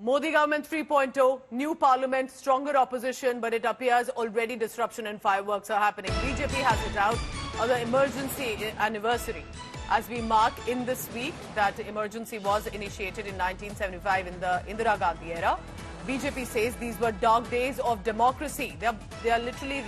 Modi government 3.0, new parliament, stronger opposition, but it appears already disruption and fireworks are happening. BJP has it out on the emergency anniversary. As we mark in this week that emergency was initiated in 1975 in the Indira Gandhi era, BJP says these were dark days of democracy. They are literally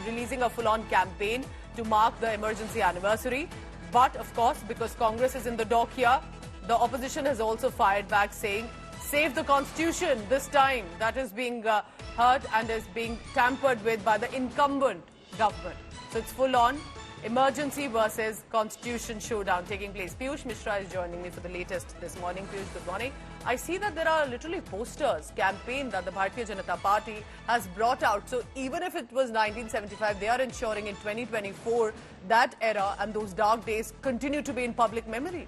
releasing a full-on campaign to mark the emergency anniversary. But of course, because Congress is in the dock here, the opposition has also fired back saying, save the constitution this time. That is being hurt and is being tampered with by the incumbent government. So it's full on emergency versus constitution showdown taking place. Piyush Mishra is joining me for the latest this morning. Piyush, good morning. I see that there are literally posters, campaign that the Bharatiya Janata Party has brought out. So even if it was 1975, they are ensuring in 2024 that era and those dark days continue to be in public memory.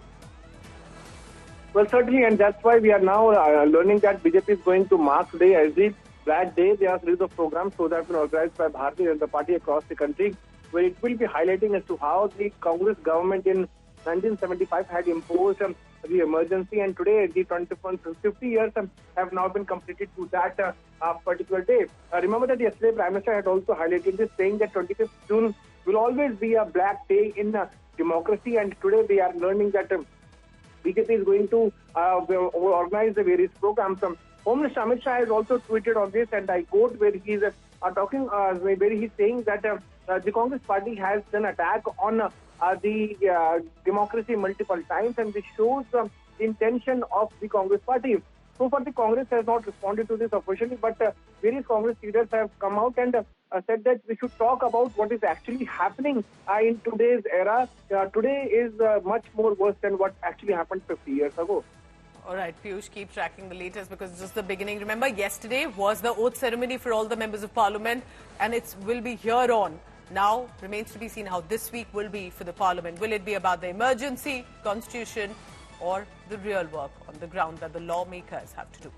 Well, certainly, and that's why we are now learning that BJP is going to mark today as the Black Day. There are a series of programs so that have been organized by Bharatiya Janata Party across the country, where it will be highlighting as to how the Congress government in 1975 had imposed the emergency, and today the 50 years have now been completed to that particular day. Remember that yesterday Prime Minister had also highlighted this, saying that 25th June will always be a black day in democracy, and today we are learning that BJP is going to organize the various programs. Home Minister Amit Shah has also tweeted on this, and I quote, where he is where he's saying that the Congress Party has done attack on the democracy multiple times, and this shows the intention of the Congress Party. So far, the Congress has not responded to this officially, but various Congress leaders have come out and said that we should talk about what is actually happening in today's era. Today is much more worse than what actually happened 50 years ago. All right, Piyush, keep tracking the latest because it's just the beginning. Remember, yesterday was the oath ceremony for all the members of parliament, and it will be here on. Now, remains to be seen how this week will be for the parliament. Will it be about the emergency, constitution, or the real work on the ground that the lawmakers have to do?